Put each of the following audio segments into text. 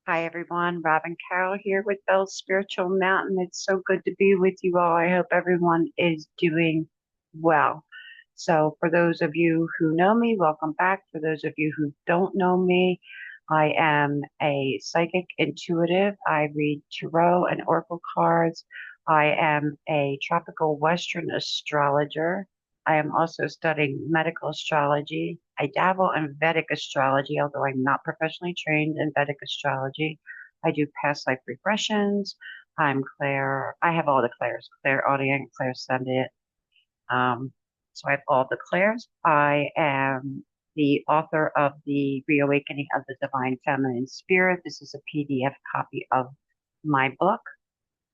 Hi everyone, Robin Carroll here with Bell's Spiritual Mountain. It's so good to be with you all. I hope everyone is doing well. So, for those of you who know me, welcome back. For those of you who don't know me, I am a psychic intuitive. I read tarot and oracle cards. I am a tropical Western astrologer. I am also studying medical astrology. I dabble in Vedic astrology, although I'm not professionally trained in Vedic astrology. I do past life regressions. I'm Claire. I have all the Claires, clairaudient, clairsentient. Um, so I have all the Claires. I am the author of The Reawakening of the Divine Feminine Spirit. This is a PDF copy of my book,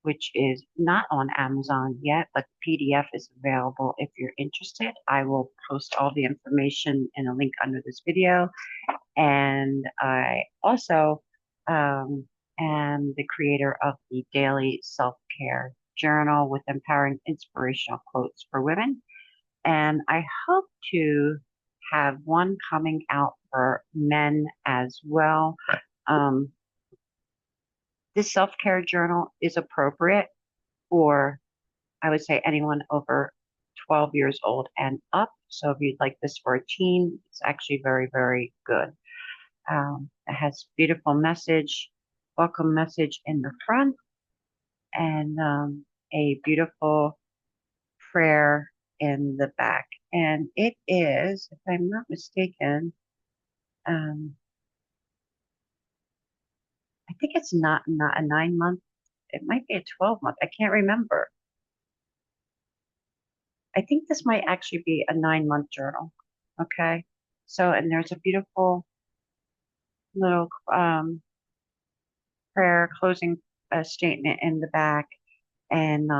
which is not on Amazon yet, but the PDF is available if you're interested. I will post all the information in a link under this video. And I also um, am the creator of the Daily Self Care Journal with empowering inspirational quotes for women. And I hope to have one coming out for men as well. Um, this self care journal is appropriate for, I would say, anyone over 12 years old and up. So if you'd like this for a teen, it's actually very, very good. It has beautiful message, welcome message in the front, and a beautiful prayer in the back. And it is, if I'm not mistaken, um, I think it's not a 9 month. It might be a 12 month. I can't remember. I think this might actually be a 9 month journal. Okay. So, and there's a beautiful little prayer closing statement in the back. And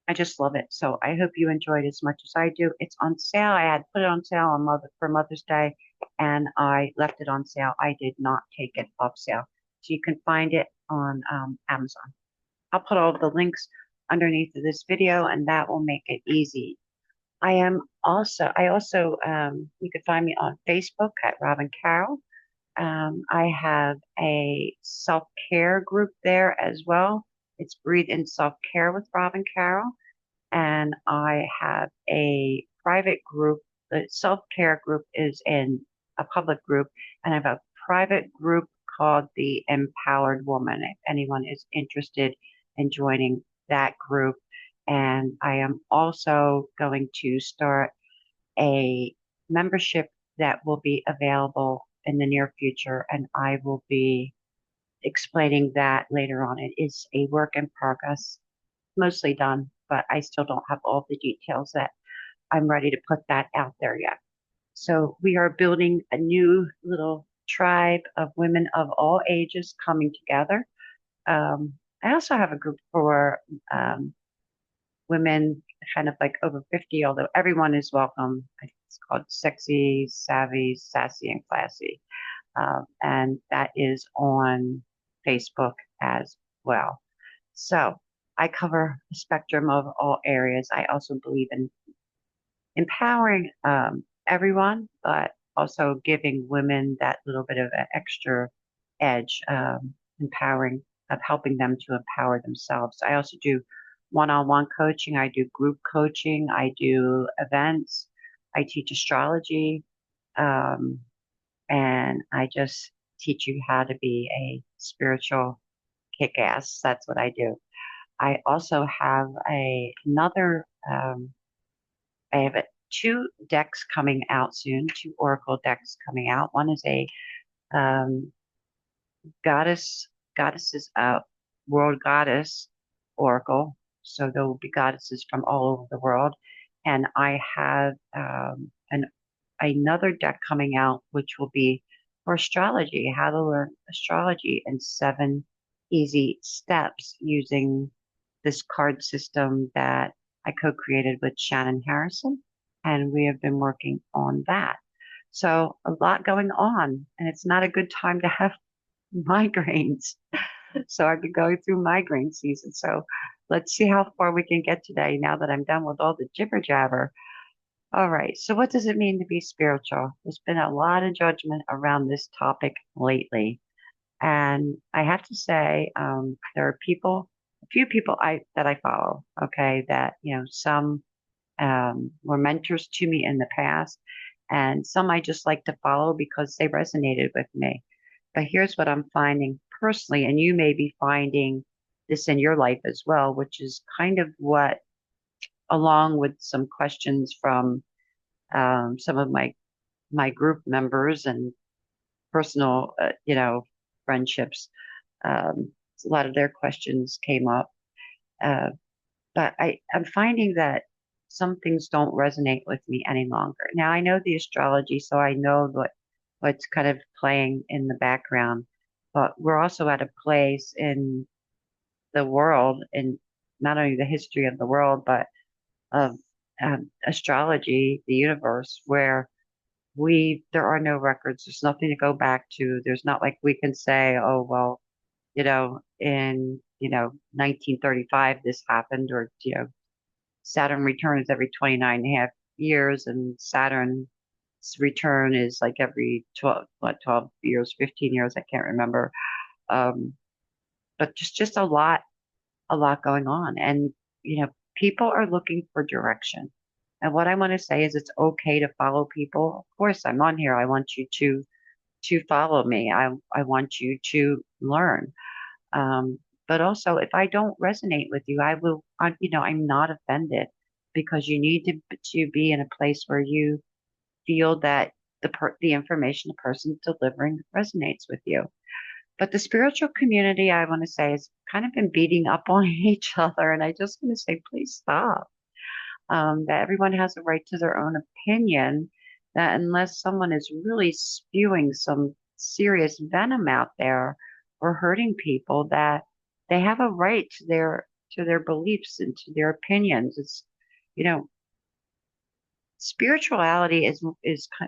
I just love it. So I hope you enjoyed as much as I do. It's on sale. I had put it on sale on for Mother's Day, and I left it on sale. I did not take it off sale. So you can find it on Amazon. I'll put all of the links underneath of this video, and that will make it easy. I also, you can find me on Facebook at Robin Carroll. I have a self-care group there as well. It's Breathe in Self-Care with Robin Carroll. And I have a private group. The self-care group is in a public group, and I have a private group called the Empowered Woman, if anyone is interested in joining that group. And I am also going to start a membership that will be available in the near future, and I will be explaining that later on. It is a work in progress, mostly done, but I still don't have all the details that I'm ready to put that out there yet. So we are building a new little tribe of women of all ages coming together. I also have a group for women kind of like over 50, although everyone is welcome. It's called Sexy, Savvy, Sassy, and Classy. And that is on Facebook as well. So I cover a spectrum of all areas. I also believe in empowering everyone, but also giving women that little bit of an extra edge, empowering, of helping them to empower themselves. I also do one-on-one coaching. I do group coaching. I do events. I teach astrology. Um, and I just teach you how to be a spiritual kick-ass. That's what I do. I also have I have two decks coming out soon, two oracle decks coming out. One is a um, goddesses world goddess oracle. So there will be goddesses from all over the world, and I have an another deck coming out, which will be for astrology, how to learn astrology in 7 easy steps using this card system that I co-created with Shannon Harrison, and we have been working on that. So a lot going on, and it's not a good time to have migraines. So I've been going through migraine season. So let's see how far we can get today now that I'm done with all the jibber jabber. All right. So what does it mean to be spiritual? There's been a lot of judgment around this topic lately. And I have to say, there are people, a few people that I follow, okay, that, some were mentors to me in the past, and some I just like to follow because they resonated with me. But here's what I'm finding personally, and you may be finding this in your life as well, which is kind of what, along with some questions from some of my group members and personal, friendships. A lot of their questions came up, uh, but I'm finding that some things don't resonate with me any longer. Now I know the astrology, so I know what's kind of playing in the background, but we're also at a place in the world, and not only the history of the world, but of astrology, the universe, where there are no records. There's nothing to go back to. There's not like we can say, oh, well, in, 1935, this happened, or, Saturn returns every 29 and a half years, and Saturn's return is like every 12 years, 15 years. I can't remember. Um, but just a lot going on. And, people are looking for direction. And what I want to say is it's okay to follow people. Of course, I'm on here. I want you to follow me. I want you to learn. Um, but also, if I don't resonate with you, I'm not offended, because you need to be in a place where you feel that the information the person's delivering resonates with you. But the spiritual community, I want to say, has kind of been beating up on each other, and I just want to say, please stop. That everyone has a right to their own opinion. That unless someone is really spewing some serious venom out there or hurting people, that they have a right to their beliefs and to their opinions. It's, you know, spirituality is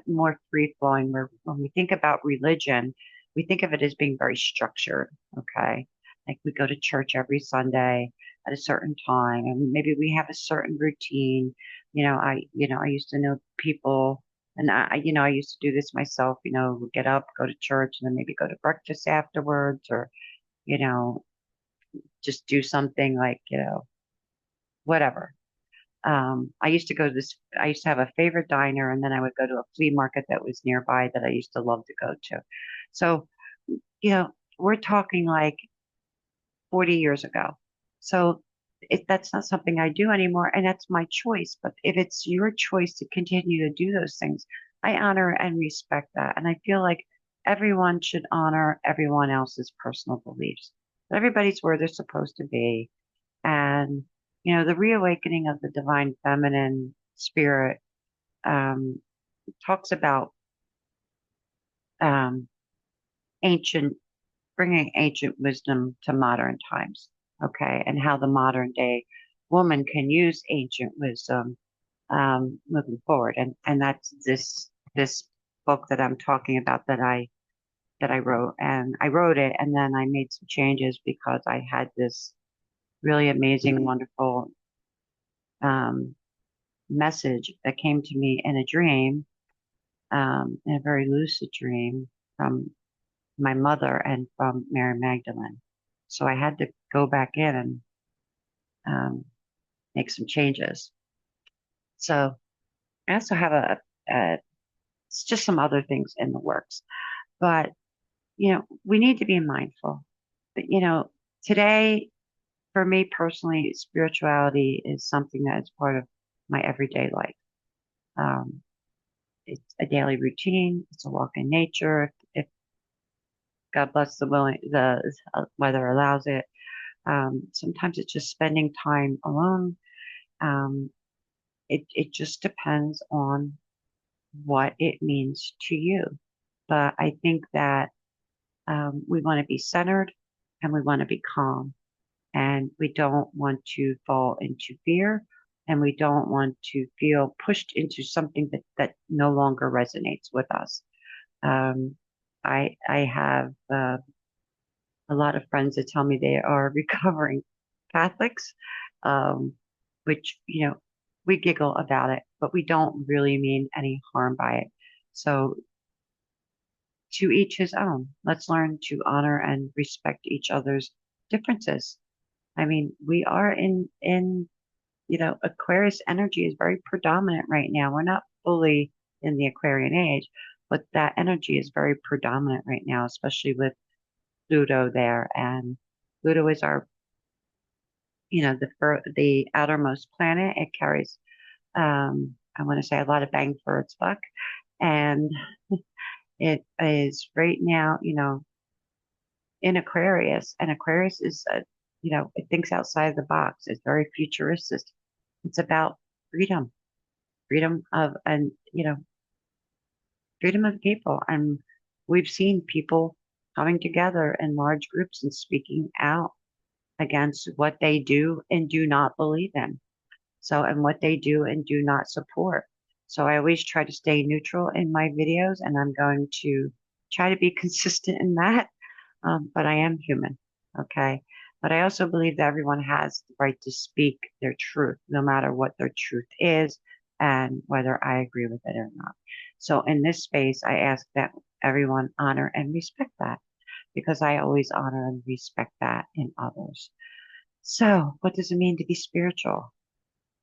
more free flowing. Where when we think about religion, we think of it as being very structured. Okay, like we go to church every Sunday at a certain time, and maybe we have a certain routine. I used to know people, and I used to do this myself. Get up, go to church, and then maybe go to breakfast afterwards, or you know, just do something like whatever. I used to have a favorite diner, and then I would go to a flea market that was nearby that I used to love to go to. So, you know, we're talking like 40 years ago. So that's not something I do anymore, and that's my choice. But if it's your choice to continue to do those things, I honor and respect that. And I feel like everyone should honor everyone else's personal beliefs. Everybody's where they're supposed to be. And, the reawakening of the divine feminine spirit um, talks about um, ancient, bringing ancient wisdom to modern times, okay, and how the modern day woman can use ancient wisdom moving forward. And that's this book that I'm talking about that I wrote, and I wrote it, and then I made some changes because I had this really amazing, wonderful um, message that came to me in a dream, in a very lucid dream from my mother and from Mary Magdalene. So I had to go back in and make some changes. So I also have it's just some other things in the works, but we need to be mindful. But today, for me personally, spirituality is something that is part of my everyday life. Um, it's a daily routine. It's a walk in nature. If God bless the weather allows it. Sometimes it's just spending time alone. Um, it just depends on what it means to you. But I think that we want to be centered, and we want to be calm, and we don't want to fall into fear, and we don't want to feel pushed into something that no longer resonates with us. Um, I have a lot of friends that tell me they are recovering Catholics, um, which, we giggle about it, but we don't really mean any harm by it. So to each his own. Let's learn to honor and respect each other's differences. I mean, we are in Aquarius energy is very predominant right now. We're not fully in the Aquarian age, but that energy is very predominant right now, especially with Pluto there. And Pluto is our, the outermost planet. It carries, I want to say, a lot of bang for its buck. And it is right now, in Aquarius. And Aquarius is, it thinks outside the box. It's very futuristic. It's about freedom, freedom of, and, freedom of people. And we've seen people coming together in large groups and speaking out against what they do and do not believe in. So, and what they do and do not support. So I always try to stay neutral in my videos, and I'm going to try to be consistent in that. But I am human. Okay. But I also believe that everyone has the right to speak their truth, no matter what their truth is and whether I agree with it or not. So in this space, I ask that everyone honor and respect that because I always honor and respect that in others. So what does it mean to be spiritual?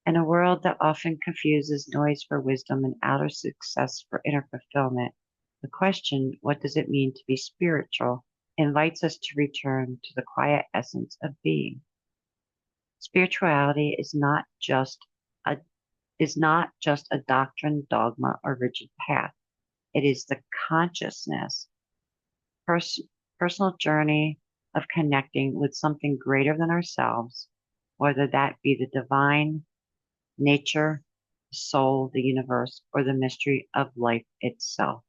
In a world that often confuses noise for wisdom and outer success for inner fulfillment, the question, what does it mean to be spiritual, invites us to return to the quiet essence of being. Spirituality a is not just a doctrine, dogma, or rigid path. It is the consciousness, pers- personal journey of connecting with something greater than ourselves, whether that be the divine, nature, soul, the universe, or the mystery of life itself.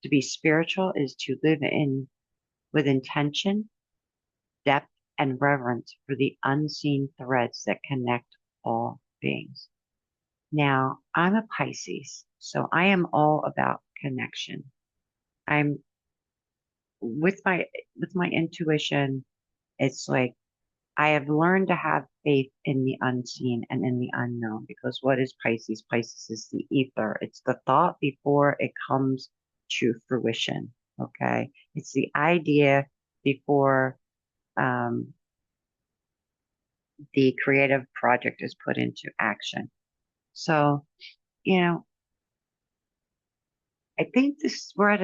To be spiritual is to live in with intention, depth, and reverence for the unseen threads that connect all beings. Now, I'm a Pisces, so I am all about connection. I'm with my intuition, it's like I have learned to have faith in the unseen and in the unknown because what is Pisces? Pisces is the ether. It's the thought before it comes to fruition. Okay. It's the idea before um, the creative project is put into action. So, you know, I think we're at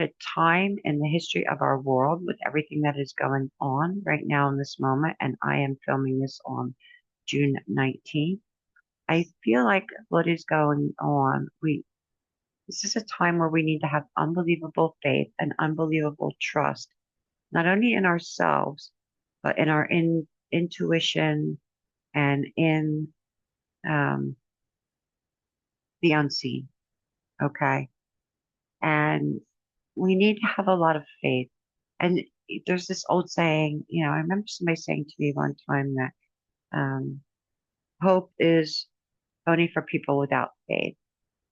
a time in the history of our world with everything that is going on right now in this moment, and I am filming this on June 19th. I feel like what is going on, this is a time where we need to have unbelievable faith and unbelievable trust, not only in ourselves, but in our intuition and in um, the unseen. Okay. And we need to have a lot of faith. And there's this old saying, I remember somebody saying to me one time that um, hope is only for people without faith.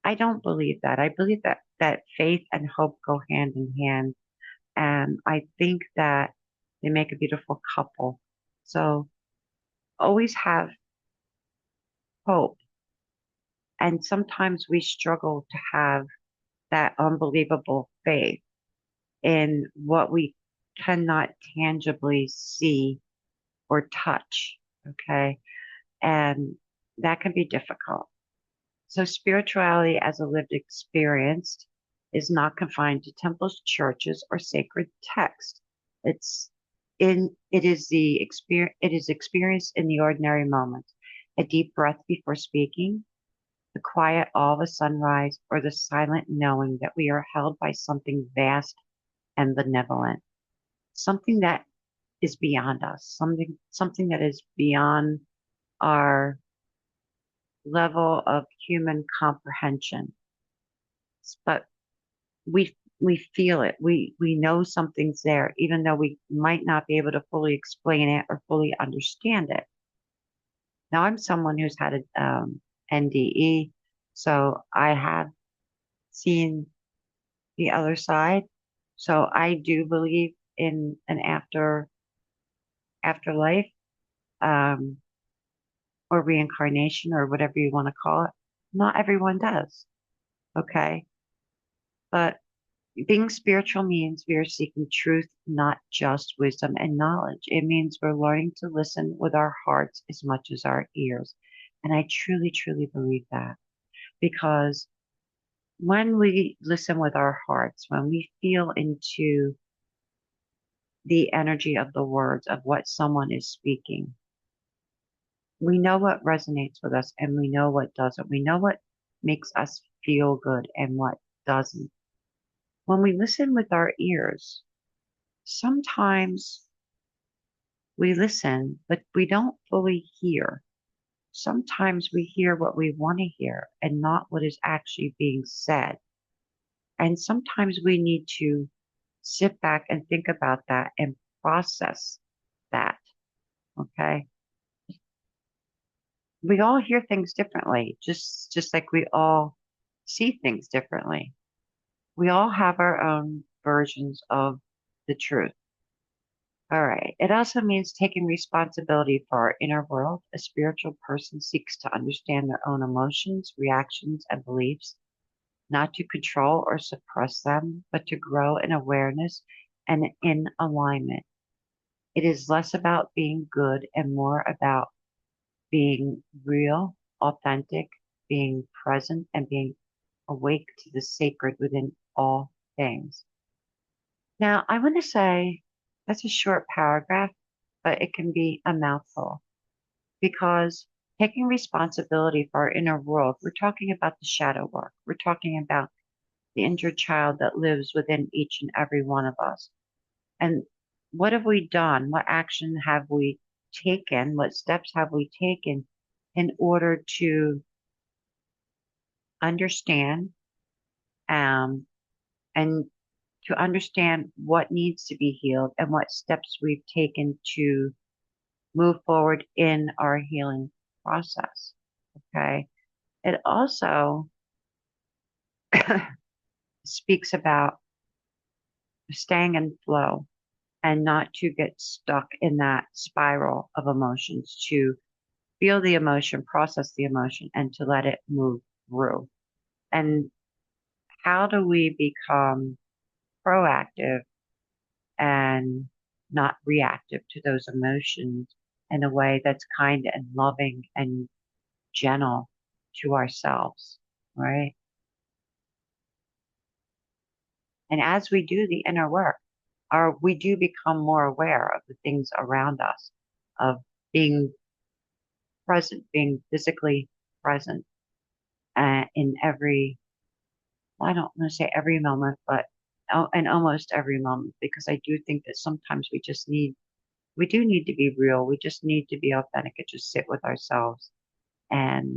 I don't believe that. I believe that faith and hope go hand in hand. And I think that they make a beautiful couple. So always have hope. And sometimes we struggle to have that unbelievable faith in what we cannot tangibly see or touch. Okay. And that can be difficult. So spirituality as a lived experience is not confined to temples, churches, or sacred texts. It's it is experienced in the ordinary moment. A deep breath before speaking, the quiet awe of a sunrise, or the silent knowing that we are held by something vast and benevolent, something that is beyond us, something that is beyond our level of human comprehension. But we feel it. We know something's there, even though we might not be able to fully explain it or fully understand it. Now, I'm someone who's had an NDE, so I have seen the other side. So I do believe in an afterlife, um, or reincarnation or whatever you want to call it. Not everyone does. Okay. But Being spiritual means we are seeking truth, not just wisdom and knowledge. It means we're learning to listen with our hearts as much as our ears. And I truly, truly believe that because when we listen with our hearts, when we feel into the energy of the words of what someone is speaking, we know what resonates with us and we know what doesn't. We know what makes us feel good and what doesn't. When we listen with our ears, sometimes we listen, but we don't fully hear. Sometimes we hear what we want to hear and not what is actually being said. And sometimes we need to sit back and think about that and process that. Okay. We all hear things differently, just like we all see things differently. We all have our own versions of the truth. All right. It also means taking responsibility for our inner world. A spiritual person seeks to understand their own emotions, reactions, and beliefs, not to control or suppress them, but to grow in awareness and in alignment. It is less about being good and more about being real, authentic, being present, and being awake to the sacred within all things. Now, I want to say that's a short paragraph, but it can be a mouthful because taking responsibility for our inner world, we're talking about the shadow work. We're talking about the injured child that lives within each and every one of us. And what have we done? What action have we taken? What steps have we taken in order to understand um, and to understand what needs to be healed and what steps we've taken to move forward in our healing process? Okay. It also speaks about staying in flow and not to get stuck in that spiral of emotions, to feel the emotion, process the emotion, and to let it move through. And how do we become proactive and not reactive to those emotions in a way that's kind and loving and gentle to ourselves, right? And as we do the inner work, we do become more aware of the things around us, of being present, being physically present in every, well, I don't want to say every moment, but in almost every moment, because I do think that sometimes we do need to be real. We just need to be authentic and just sit with ourselves. And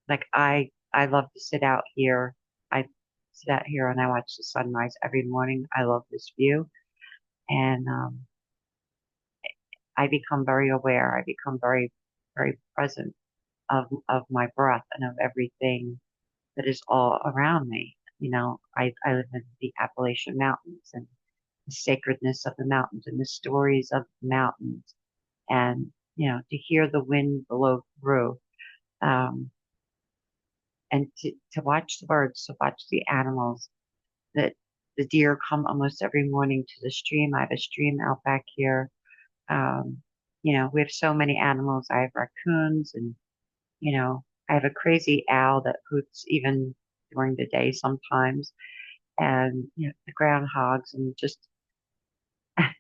like I love to sit out here. I sit out here and I watch the sunrise every morning. I love this view, and I become very aware. I become very, very present of my breath and of everything that is all around me. You know, I live in the Appalachian Mountains and the sacredness of the mountains and the stories of the mountains, and you know, to hear the wind blow through. Um, and to watch the birds, to watch the animals, that the deer come almost every morning to the stream. I have a stream out back here. Um, you know, we have so many animals. I have raccoons and, you know, I have a crazy owl that hoots even during the day sometimes. And, you know, the groundhogs and just was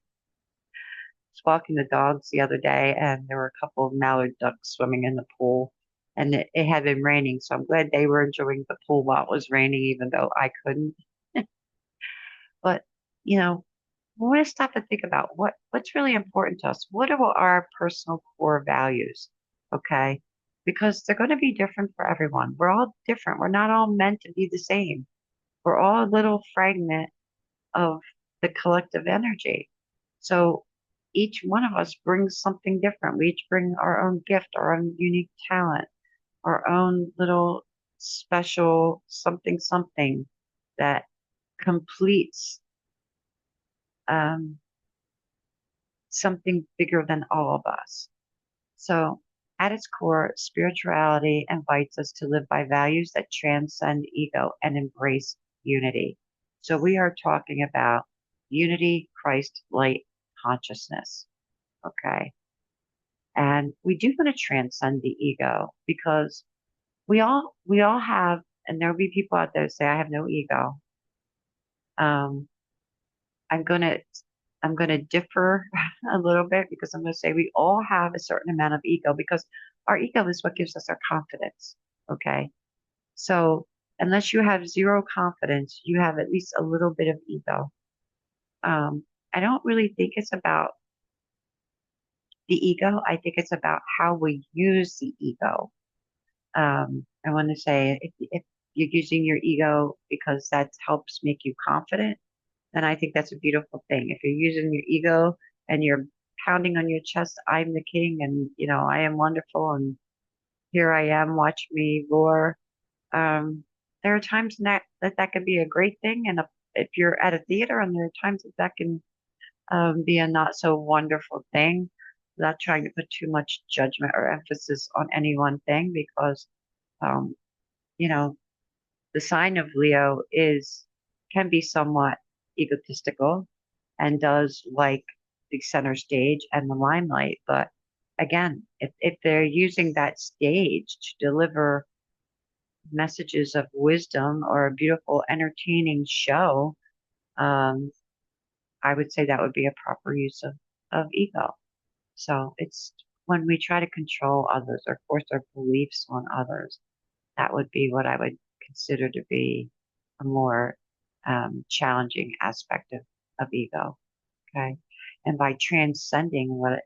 walking the dogs the other day and there were a couple of mallard ducks swimming in the pool. And it had been raining, so I'm glad they were enjoying the pool while it was raining, even though I couldn't. But, you know, we want to stop and think about what's really important to us. What are our personal core values? Okay. Because they're going to be different for everyone. We're all different. We're not all meant to be the same. We're all a little fragment of the collective energy. So each one of us brings something different. We each bring our own gift, our own unique talent, our own little special something, something that completes um, something bigger than all of us. So, at its core, spirituality invites us to live by values that transcend ego and embrace unity. So we are talking about unity, Christ, light, consciousness. Okay. And we do want to transcend the ego because we all have, and there'll be people out there who say, I have no ego. Um, I'm gonna I'm gonna differ a little bit because I'm gonna say we all have a certain amount of ego because our ego is what gives us our confidence. Okay. So unless you have zero confidence, you have at least a little bit of ego. I don't really think it's about the ego. I think it's about how we use the ego. I want to say if you're using your ego because that helps make you confident, then I think that's a beautiful thing. If you're using your ego and you're pounding on your chest, I'm the king and, I am wonderful and here I am, watch me roar. Um, there are times that could be a great thing. And if you're at a theater and there are times that can be a not so wonderful thing, not trying to put too much judgment or emphasis on any one thing because, um, you know, the sign of Leo can be somewhat egotistical and does like the center stage and the limelight. But again, if they're using that stage to deliver messages of wisdom or a beautiful, entertaining show, um, I would say that would be a proper use of ego. So it's when we try to control others or force our beliefs on others, that would be what I would consider to be a more challenging aspect of ego. Okay. And by transcending, what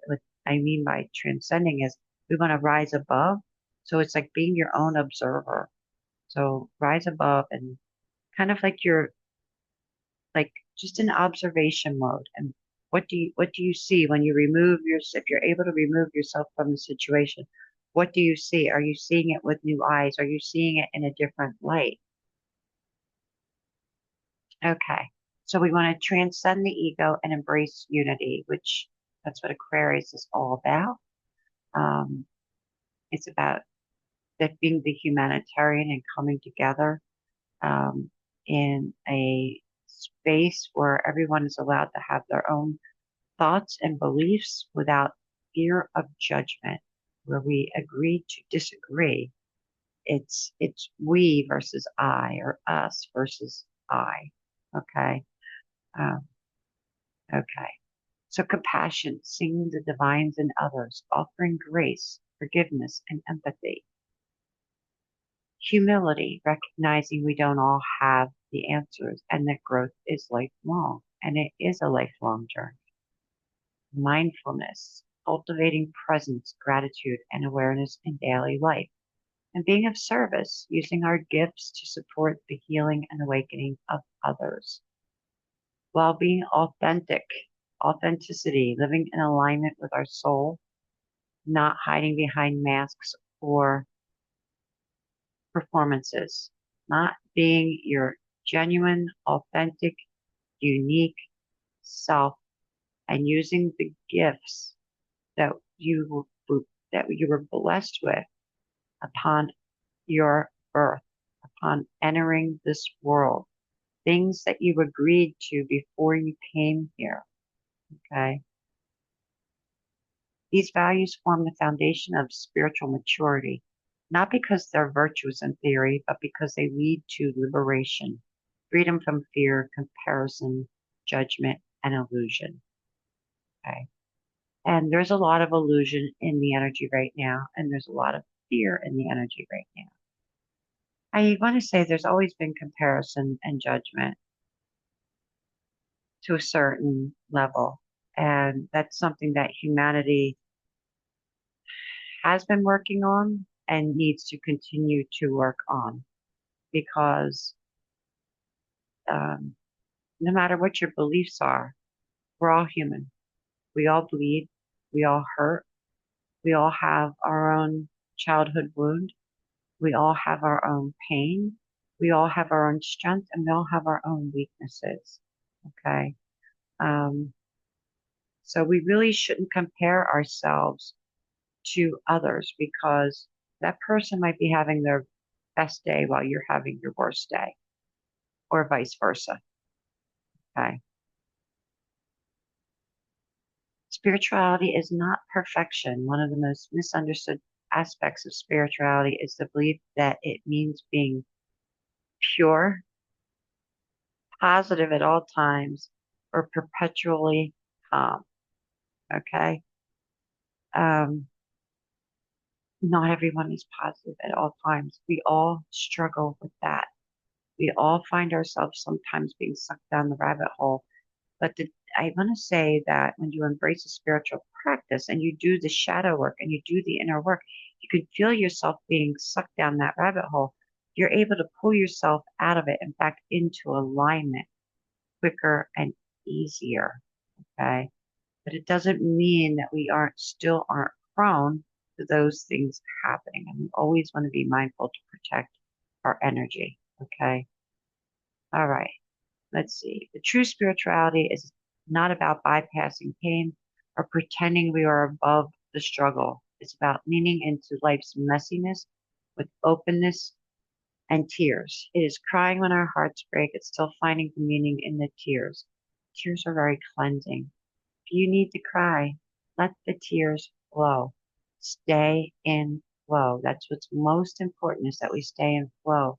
I mean by transcending is we want to rise above. So it's like being your own observer. So rise above and kind of like you're like just in observation mode. And what do you see when you if you're able to remove yourself from the situation? What do you see? Are you seeing it with new eyes? Are you seeing it in a different light? Okay. So we want to transcend the ego and embrace unity, which that's what Aquarius is all about. Um, it's about that being the humanitarian and coming together um, in a space where everyone is allowed to have their own thoughts and beliefs without fear of judgment, where we agree to disagree. It's we versus I or us versus I. Okay. Um, okay. So compassion, seeing the divines in others, offering grace, forgiveness, and empathy. Humility, recognizing we don't all have the answers and that growth is lifelong and it is a lifelong journey. Mindfulness, cultivating presence, gratitude, and awareness in daily life. And being of service, using our gifts to support the healing and awakening of others. While being authentic, authenticity, living in alignment with our soul, not hiding behind masks or performances, not being your genuine, authentic, unique self, and using the gifts that you were blessed with upon your birth, upon entering this world, things that you agreed to before you came here. Okay. These values form the foundation of spiritual maturity, not because they're virtuous in theory, but because they lead to liberation, freedom from fear, comparison, judgment, and illusion. Okay. And there's a lot of illusion in the energy right now, and there's a lot of fear in the energy right now. I want to say there's always been comparison and judgment to a certain level. And that's something that humanity has been working on and needs to continue to work on because um, no matter what your beliefs are, we're all human. We all bleed. We all hurt. We all have our own childhood wound. We all have our own pain. We all have our own strength and we all have our own weaknesses. Okay. Um, so we really shouldn't compare ourselves to others because that person might be having their best day while you're having your worst day, or vice versa. Okay. Spirituality is not perfection. One of the most misunderstood aspects of spirituality is the belief that it means being pure, positive at all times, or perpetually calm. Okay. Um, not everyone is positive at all times. We all struggle with that. We all find ourselves sometimes being sucked down the rabbit hole. But I want to say that when you embrace a spiritual practice and you do the shadow work and you do the inner work, you can feel yourself being sucked down that rabbit hole. You're able to pull yourself out of it and back into alignment quicker and easier. Okay. But it doesn't mean that we aren't prone to those things happening. And we always want to be mindful to protect our energy. Okay. All right. Let's see. The true spirituality is not about bypassing pain or pretending we are above the struggle. It's about leaning into life's messiness with openness and tears. It is crying when our hearts break. It's still finding the meaning in the tears. Tears are very cleansing. If you need to cry, let the tears flow. Stay in flow. That's what's most important, is that we stay in flow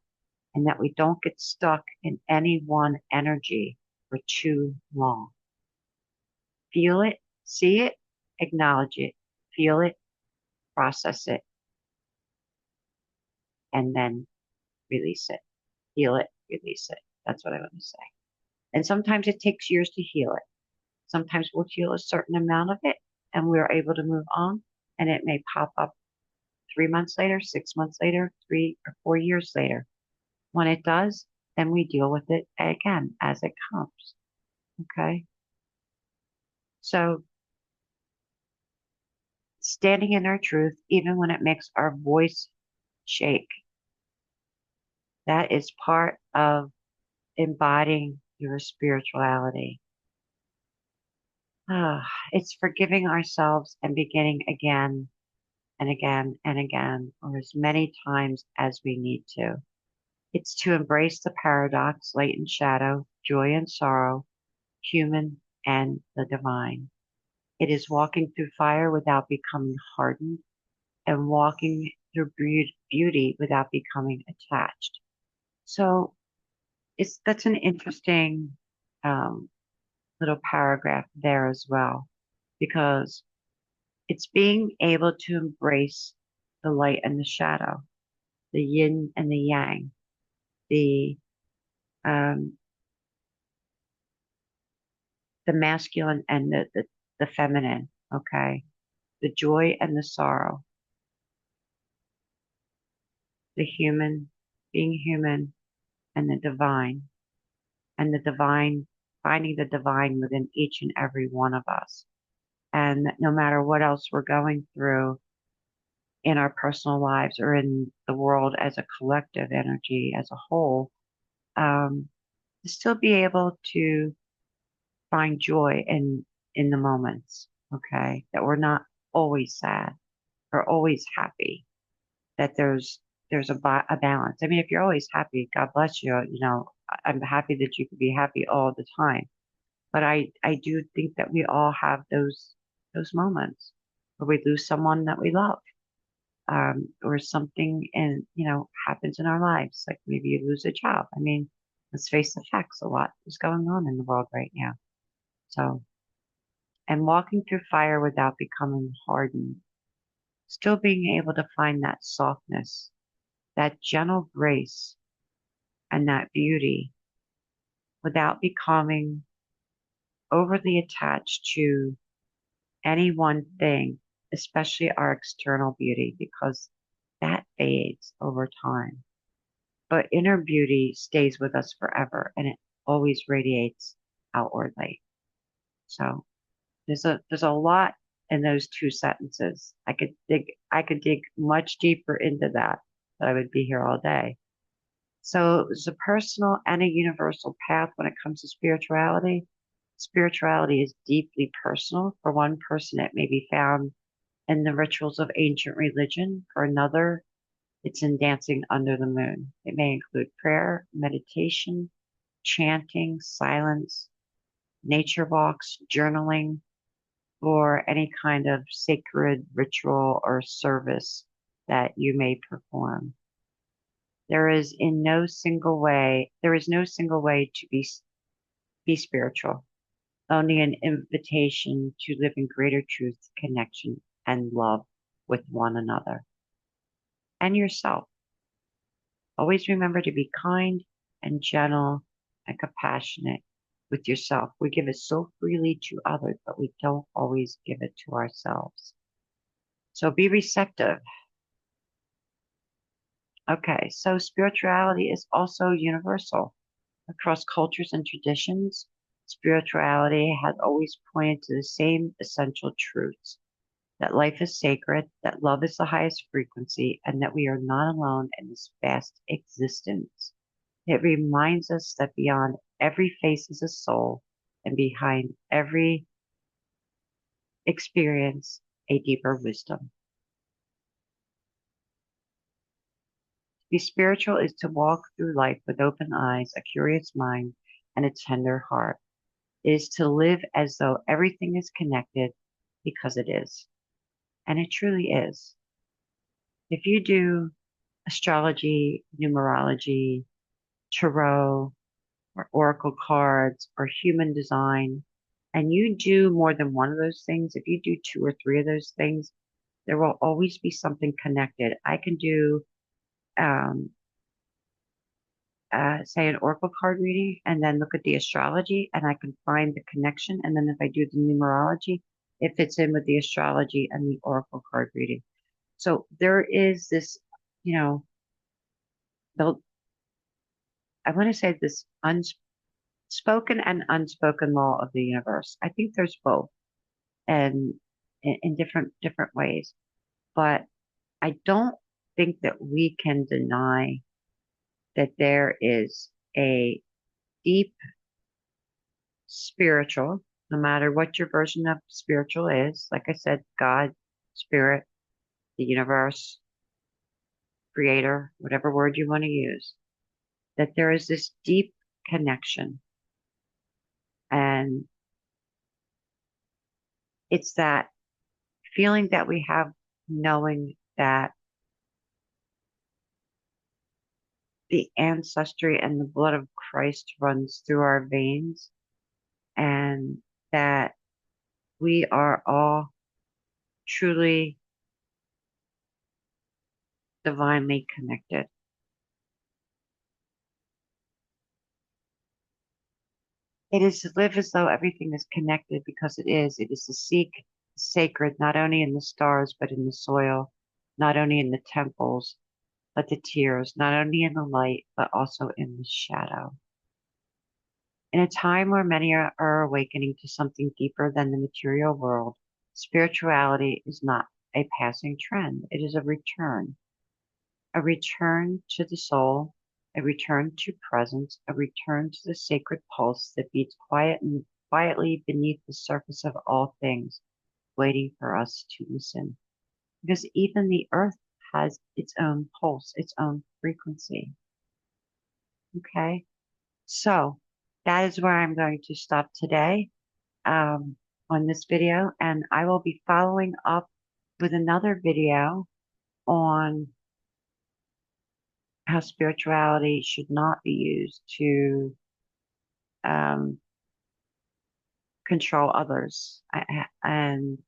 and that we don't get stuck in any one energy for too long. Feel it, see it, acknowledge it, feel it, process it, and then release it. Heal it, release it. That's what I want to say. And sometimes it takes years to heal it. Sometimes we'll heal a certain amount of it and we're able to move on, and it may pop up 3 months later, 6 months later, 3 or 4 years later. When it does, then we deal with it again as it comes. Okay. So standing in our truth, even when it makes our voice shake, that is part of embodying your spirituality. It's forgiving ourselves and beginning again and again and again, or as many times as we need to. It's to embrace the paradox, light and shadow, joy and sorrow, human and the divine. It is walking through fire without becoming hardened, and walking through beauty without becoming attached. So that's an interesting um, little paragraph there as well, because it's being able to embrace the light and the shadow, the yin and the yang, um, the masculine and the feminine, okay? The joy and the sorrow, the human, being human, and the divine, finding the divine within each and every one of us. And that no matter what else we're going through in our personal lives or in the world as a collective energy as a whole, to still be able to find joy in the moments, okay? That we're not always sad or always happy, that there's a balance. I mean, if you're always happy, God bless you. You know, I'm happy that you can be happy all the time. But I do think that we all have those moments where we lose someone that we love, or something happens in our lives, like maybe you lose a job. I mean, let's face the facts, a lot is going on in the world right now. So, and walking through fire without becoming hardened, still being able to find that softness, that gentle grace, and that beauty without becoming overly attached to any one thing, especially our external beauty, because that fades over time. But inner beauty stays with us forever, and it always radiates outwardly. So there's a lot in those two sentences. I could dig much deeper into that, but I would be here all day. So there's a personal and a universal path when it comes to spirituality. Spirituality is deeply personal. For one person, it may be found in the rituals of ancient religion. For another, it's in dancing under the moon. It may include prayer, meditation, chanting, silence, nature walks, journaling, or any kind of sacred ritual or service that you may perform. There is no single way to be spiritual, only an invitation to live in greater truth, connection, and love with one another and yourself. Always remember to be kind and gentle and compassionate with yourself. We give it so freely to others, but we don't always give it to ourselves. So be receptive. Okay, so spirituality is also universal. Across cultures and traditions, spirituality has always pointed to the same essential truths: that life is sacred, that love is the highest frequency, and that we are not alone in this vast existence. It reminds us that beyond every face is a soul, and behind every experience, a deeper wisdom. To be spiritual is to walk through life with open eyes, a curious mind, and a tender heart. It is to live as though everything is connected because it is. And it truly is. If you do astrology, numerology, tarot, or oracle cards, or human design, and you do more than one of those things, if you do two or three of those things, there will always be something connected. I can do, um, say, an oracle card reading and then look at the astrology and I can find the connection. And then if I do the numerology, it fits in with the astrology and the oracle card reading. So there is this, you know, I want to say this unspoken and unspoken law of the universe. I think there's both and in different ways. But I don't think that we can deny that there is a deep spiritual, no matter what your version of spiritual is. Like I said, God, spirit, the universe, creator, whatever word you want to use, that there is this deep connection. And it's that feeling that we have knowing that the ancestry and the blood of Christ runs through our veins and that we are all truly divinely connected. It is to live as though everything is connected because it is. It is to seek the sacred not only in the stars but in the soil, not only in the temples but the tears, not only in the light but also in the shadow. In a time where many are awakening to something deeper than the material world, spirituality is not a passing trend. It is a return to the soul, a return to presence, a return to the sacred pulse that beats quietly beneath the surface of all things, waiting for us to listen. Because even the earth has its own pulse, its own frequency. Okay? So that is where I'm going to stop today on this video, and I will be following up with another video on how spirituality should not be used to um, control others. And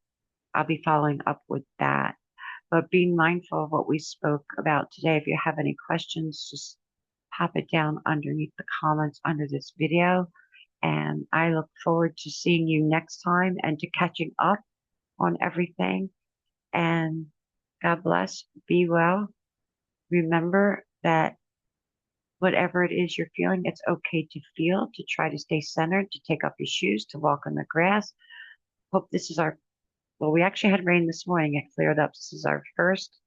I'll be following up with that. But being mindful of what we spoke about today, if you have any questions, just pop it down underneath the comments under this video. And I look forward to seeing you next time and to catching up on everything. And God bless. Be well. Remember that whatever it is you're feeling, it's okay to feel, to try to stay centered, to take off your shoes, to walk on the grass. Hope this is well, we actually had rain this morning. It cleared up. This is our first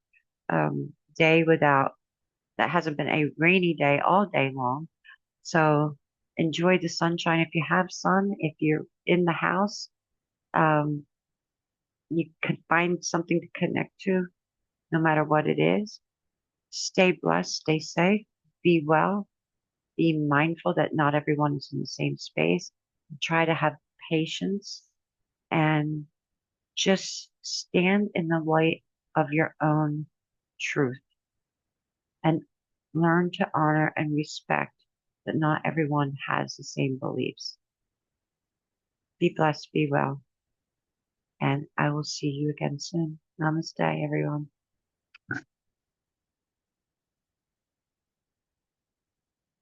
day that hasn't been a rainy day all day long. So enjoy the sunshine if you have sun. If you're in the house, um, you can find something to connect to, no matter what it is. Stay blessed, stay safe, be well, be mindful that not everyone is in the same space. Try to have patience, and just stand in the light of your own truth and learn to honor and respect that not everyone has the same beliefs. Be blessed, be well, and I will see you again soon. Namaste, everyone.